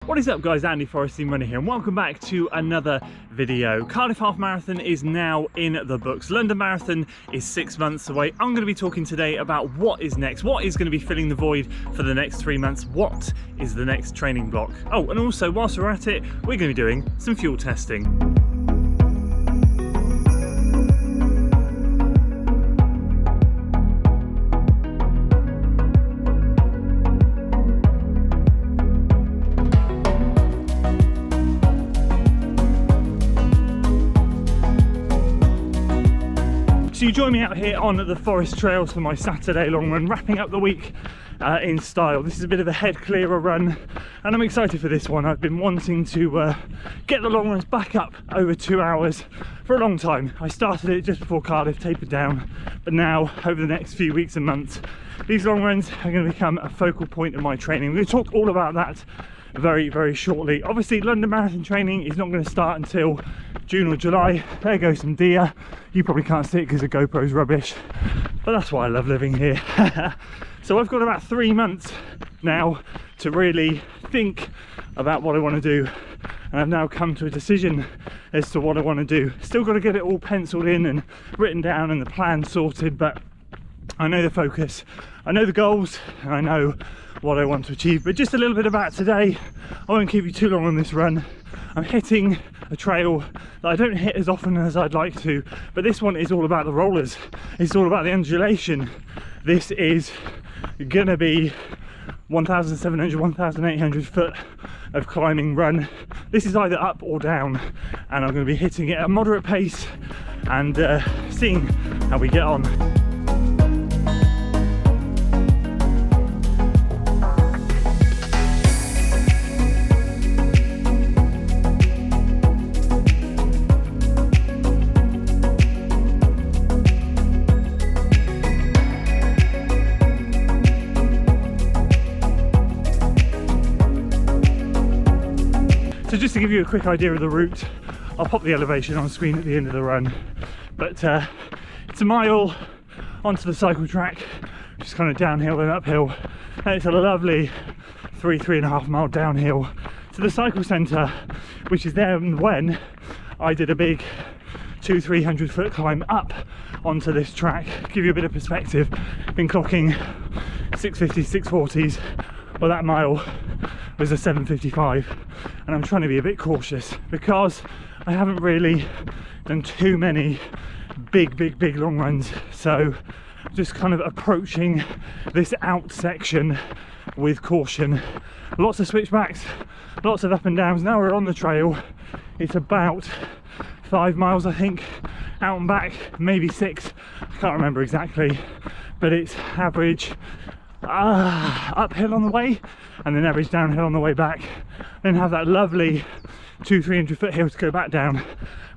What is up guys, Andy Forrest Team Runner here and welcome back to another video. Cardiff Half Marathon is now in the books. London Marathon is 6 months away. I'm going to be talking today about what is next, what is going to be filling the void for the next 3 months, what is the next training block. Oh, and also whilst we're at it, we're going to be doing some fuel testing. So you join me out here on the Forest Trails for my Saturday long run, wrapping up the week in style. This is a bit of a head clearer run and I'm excited for this one. I've been wanting to get the long runs back up over 2 hours for a long time. I started it just before Cardiff, tapered down, but now over the next few weeks and months, these long runs are going to become a focal point of my training. We're going to talk all about that very shortly. Obviously London Marathon training is not going to start until June or July. There goes some deer. You probably can't see it because the GoPro's rubbish, but that's why I love living here. So I've got about 3 months now to really think about what I want to do, and I've now come to a decision as to what I want to do. Still got to get it all penciled in and written down and the plan sorted, but I know the focus, I know the goals, and I know what I want to achieve. But just a little bit about today. I won't keep you too long on this run. I'm hitting a trail that I don't hit as often as I'd like to, but this one is all about the rollers. It's all about the undulation. This is gonna be 1,700, 1,800 foot of climbing run. This is either up or down, and I'm going to be hitting it at a moderate pace and seeing how we get on. So just to give you a quick idea of the route, I'll pop the elevation on screen at the end of the run, but it's a mile onto the cycle track, just kind of downhill and uphill, and it's a lovely 3.5 mile downhill to the cycle centre, which is there when I did a big 200-300 foot climb up onto this track. Give you a bit of perspective, been clocking 650s, 640s, well that mile was a 7:55, and I'm trying to be a bit cautious because I haven't really done too many big long runs, so just kind of approaching this out section with caution. Lots of switchbacks, lots of up and downs. Now we're on the trail. It's about 5 miles I think out and back, maybe 6, I can't remember exactly, but it's average uphill on the way and then average downhill on the way back, then have that lovely 200-300 foot hill to go back down.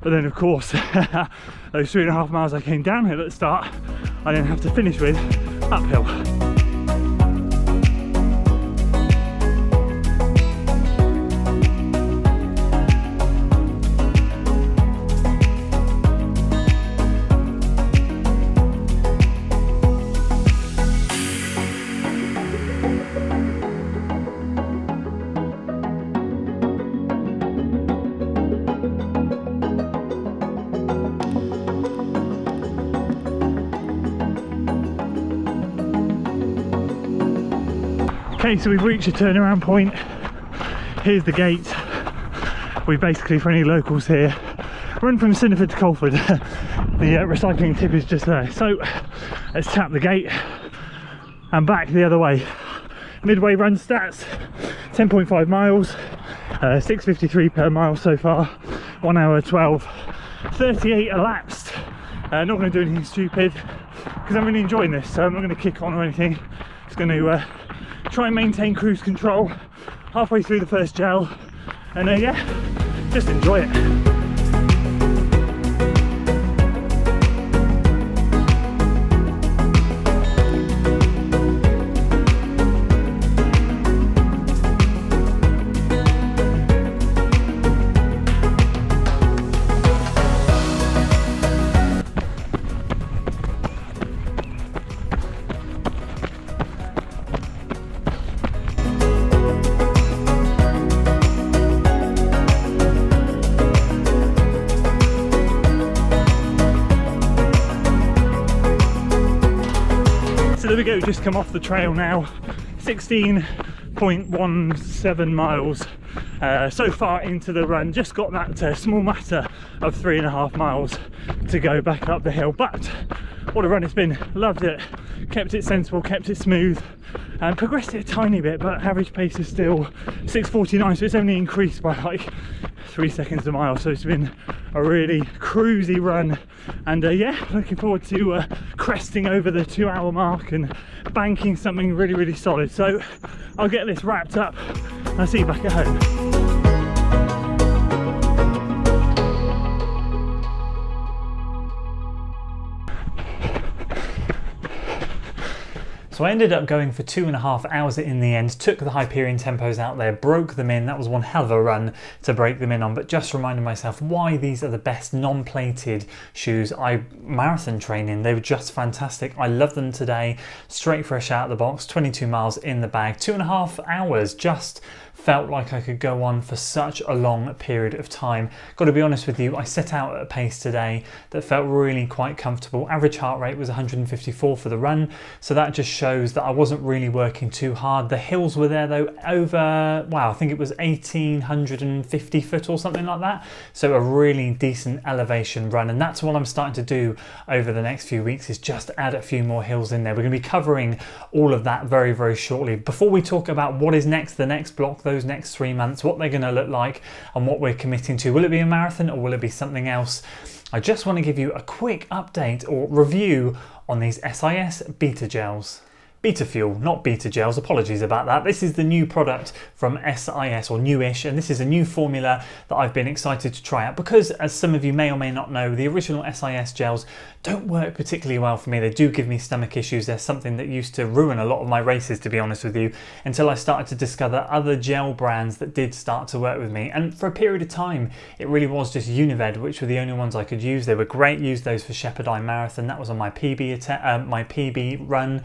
But then of course those 3.5 miles I came downhill at the start, I then have to finish with uphill. Okay, so we've reached a turnaround point. Here's the gate. We basically, for any locals here, run from Sinniford to Colford. The recycling tip is just there. So let's tap the gate and back the other way. Midway run stats, 10.5 miles, 6:53 per mile so far, 1 hour 12, 38 elapsed. Not going to do anything stupid because I'm really enjoying this, so I'm not going to kick on or anything. Just going to try and maintain cruise control halfway through the first gel, and yeah, just enjoy it. go, just come off the trail now. 16.17 miles so far into the run. Just got that small matter of 3.5 miles to go back up the hill, but what a run it's been. Loved it, kept it sensible, kept it smooth, and progressed it a tiny bit, but average pace is still 6:49, so it's only increased by like 3 seconds a mile. So it's been a really cruisy run, and yeah, looking forward to cresting over the 2-hour mark and banking something really solid. So I'll get this wrapped up and I'll see you back at home. So I ended up going for 2.5 hours in the end, took the Hyperion tempos out there, broke them in. That was one hell of a run to break them in on, but just reminded myself why these are the best non-plated shoes I marathon train in. They were just fantastic. I love them today, straight fresh out of the box, 22 miles in the bag, 2.5 hours, just felt like I could go on for such a long period of time. Got to be honest with you, I set out at a pace today that felt really quite comfortable. Average heart rate was 154 for the run, so that just shows that I wasn't really working too hard. The hills were there though, over, wow, I think it was 1,850 foot or something like that, so a really decent elevation run, and that's what I'm starting to do over the next few weeks, is just add a few more hills in there. We're going to be covering all of that very shortly. Before we talk about what is next, the next block, those next 3 months, what they're going to look like and what we're committing to. Will it be a marathon or will it be something else? I just want to give you a quick update or review on these SIS Beta Gels. Beta Fuel, not Beta Gels, apologies about that. This is the new product from SIS, or newish, and this is a new formula that I've been excited to try out because, as some of you may or may not know, the original SIS gels don't work particularly well for me. They do give me stomach issues. They're something that used to ruin a lot of my races, to be honest with you, until I started to discover other gel brands that did start to work with me. And for a period of time, it really was just Unived, which were the only ones I could use. They were great. Used those for Shepherdine Marathon. That was on my PB run.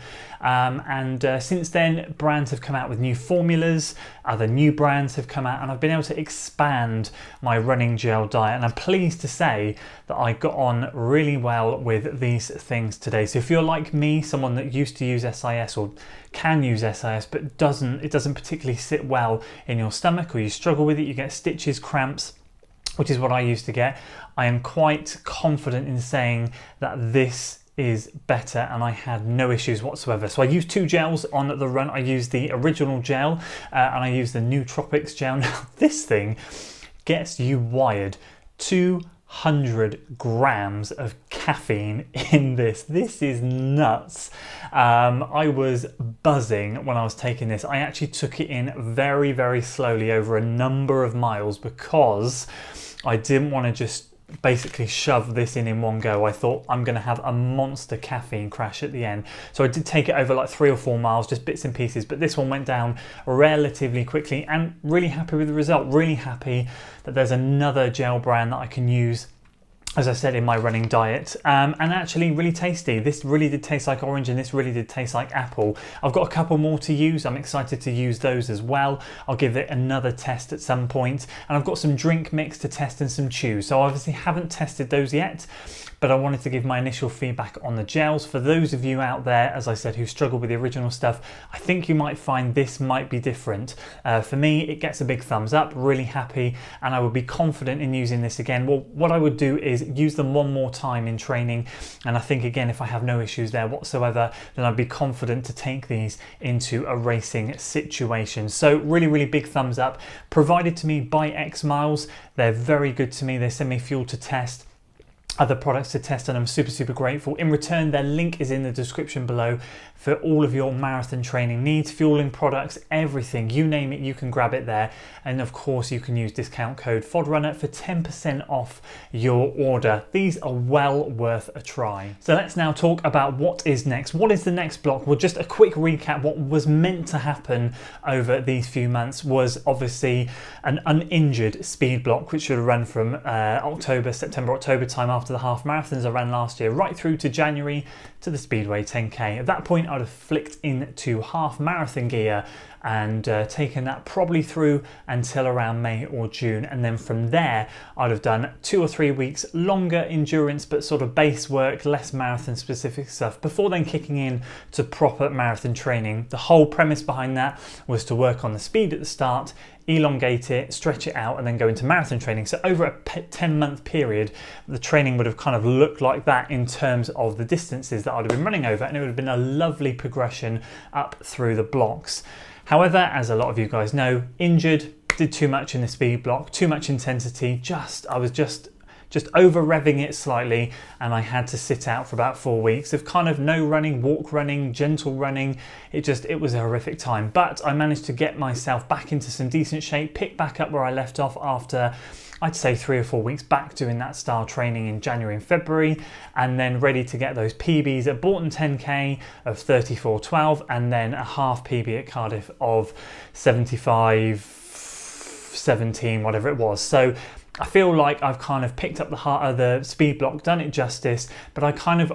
Since then, brands have come out with new formulas, other new brands have come out, and I've been able to expand my running gel diet, and I'm pleased to say that I got on really well with these things today. So if you're like me, someone that used to use SIS or can use SIS but it doesn't particularly sit well in your stomach, or you struggle with it, you get stitches, cramps, which is what I used to get, I am quite confident in saying that this is better, and I had no issues whatsoever. So I used 2 gels on the run. I used the original gel and I used the Nootropics gel. Now this thing gets you wired. 200 grams of caffeine in this. This is nuts. I was buzzing when I was taking this. I actually took it in very slowly over a number of miles because I didn't want to just basically shove this in one go. I thought I'm going to have a monster caffeine crash at the end. So I did take it over like 3 or 4 miles, just bits and pieces, but this one went down relatively quickly, and really happy with the result. Really happy that there's another gel brand that I can use, as I said, in my running diet, and actually really tasty. This really did taste like orange, and this really did taste like apple. I've got a couple more to use. I'm excited to use those as well. I'll give it another test at some point, and I've got some drink mix to test and some chews. So I obviously haven't tested those yet, but I wanted to give my initial feedback on the gels. For those of you out there, as I said, who struggle with the original stuff, I think you might find this might be different. For me, it gets a big thumbs up, really happy, and I would be confident in using this again. Well, what I would do is use them one more time in training, and I think again, if I have no issues there whatsoever, then I'd be confident to take these into a racing situation. So really big thumbs up, provided to me by X Miles. They're very good to me. They send me fuel to test, other products to test, and I'm super grateful. In return, their link is in the description below for all of your marathon training needs, fueling products, everything, you name it, you can grab it there. And of course, you can use discount code FODRUNNER for 10% off your order. These are well worth a try. So let's now talk about what is next. What is the next block? Well, just a quick recap. What was meant to happen over these few months was obviously an uninjured speed block, which should have run from September, October time after the half marathons I ran last year, right through to January to the Speedway 10K. At that point, I'd have flicked into half marathon gear and taken that probably through until around May or June. And then from there, I'd have done 2 or 3 weeks longer endurance, but sort of base work, less marathon specific stuff, before then kicking in to proper marathon training. The whole premise behind that was to work on the speed at the start, elongate it, stretch it out, and then go into marathon training. So over a 10-month period, the training would have kind of looked like that in terms of the distances that I'd have been running over, and it would have been a lovely progression up through the blocks. However, as a lot of you guys know, injured, did too much in the speed block, too much intensity, I was just over revving it slightly, and I had to sit out for about 4 weeks of kind of no running, walk running, gentle running. It was a horrific time, but I managed to get myself back into some decent shape, pick back up where I left off after, I'd say 3 or 4 weeks back doing that style training in January and February, and then ready to get those PBs at Bourton 10K of 34:12, and then a half PB at Cardiff of 75:17, whatever it was. So I feel like I've kind of picked up the heart of the speed block, done it justice, but I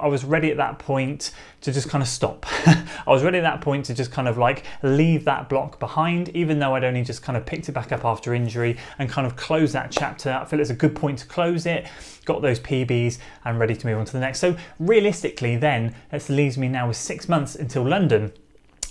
was ready at that point to just kind of stop. I was ready at that point to just kind of like leave that block behind, even though I'd only just kind of picked it back up after injury, and kind of close that chapter. I feel it's a good point to close it, got those PBs and ready to move on to the next. So realistically then, that leaves me now with 6 months until London.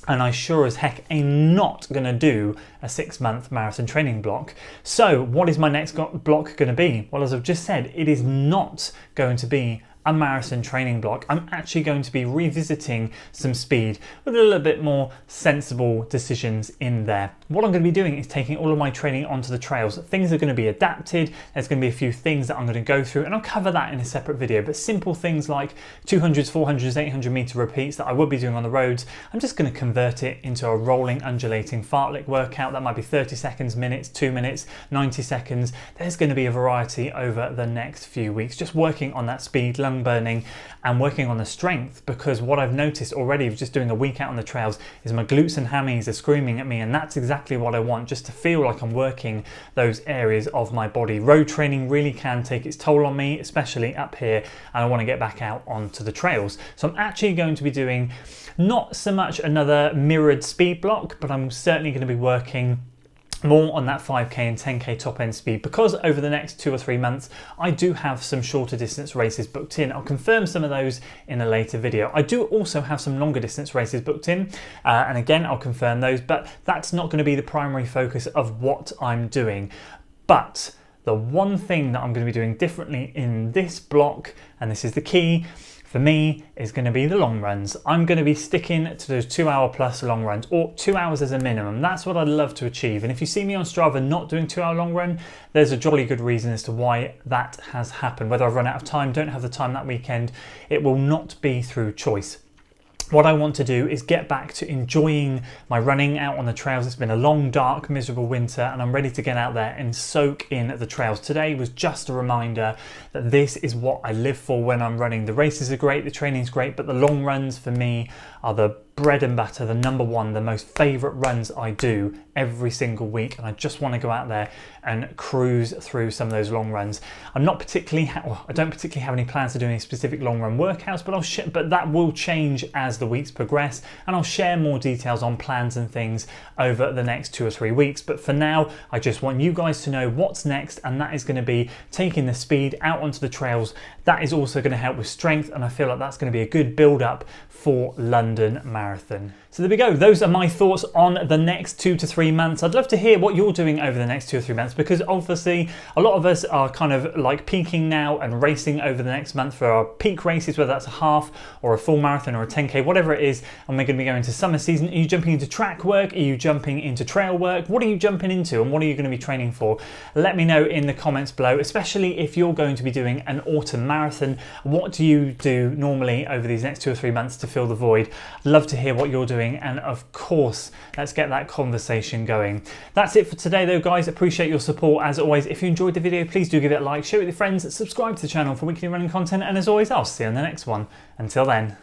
And I sure as heck am not going to do a 6-month marathon training block. So what is my next block going to be? Well, as I've just said, it is not going to be a marathon training block. I'm actually going to be revisiting some speed with a little bit more sensible decisions in there. What I'm going to be doing is taking all of my training onto the trails. Things are going to be adapted. There's going to be a few things that I'm going to go through, and I'll cover that in a separate video, but simple things like 200s, 400s, 800 meter repeats that I would be doing on the roads, I'm just going to convert it into a rolling undulating fartlek workout. That might be 30 seconds, minutes, 2 minutes, 90 seconds. There's going to be a variety over the next few weeks, just working on that speed, lung burning, and working on the strength, because what I've noticed already of just doing a week out on the trails is my glutes and hammies are screaming at me, and that's exactly what I want, just to feel like I'm working those areas of my body. Road training really can take its toll on me, especially up here, and I want to get back out onto the trails. So I'm actually going to be doing not so much another mirrored speed block, but I'm certainly going to be working more on that 5k and 10k top end speed, because over the next 2 or 3 months I do have some shorter distance races booked in. I'll confirm some of those in a later video. I do also have some longer distance races booked in, and again I'll confirm those, but that's not going to be the primary focus of what I'm doing. But the one thing that I'm going to be doing differently in this block, and this is the key for me, is going to be the long runs. I'm going to be sticking to those 2 hour plus long runs, or 2 hours as a minimum. That's what I'd love to achieve. And if you see me on Strava not doing 2 hour long run, there's a jolly good reason as to why that has happened. Whether I've run out of time, don't have the time that weekend, it will not be through choice. What I want to do is get back to enjoying my running out on the trails. It's been a long, dark, miserable winter, and I'm ready to get out there and soak in the trails. Today was just a reminder that this is what I live for when I'm running. The races are great, the training's great, but the long runs for me are the bread and butter, the number one, the most favourite runs I do every single week, and I just want to go out there and cruise through some of those long runs. I don't particularly have any plans to do any specific long run workouts, but that will change as the weeks progress, and I'll share more details on plans and things over the next 2 or 3 weeks. But for now, I just want you guys to know what's next, and that is going to be taking the speed out onto the trails. That is also going to help with strength, and I feel like that's going to be a good build up for London Marathon. So there we go. Those are my thoughts on the next 2 to 3 months. I'd love to hear what you're doing over the next 2 or 3 months, because obviously a lot of us are kind of like peaking now and racing over the next month for our peak races, whether that's a half or a full marathon or a 10k, whatever it is. And we're going to be going to summer season. Are you jumping into track work? Are you jumping into trail work? What are you jumping into, and what are you going to be training for? Let me know in the comments below, especially if you're going to be doing an autumn marathon. What do you do normally over these next 2 or 3 months to fill the void? I'd love to hear what you're doing, and of course let's get that conversation going. That's it for today though, guys. Appreciate your support as always. If you enjoyed the video, please do give it a like, share it with your friends, subscribe to the channel for weekly running content, and as always I'll see you on the next one. Until then.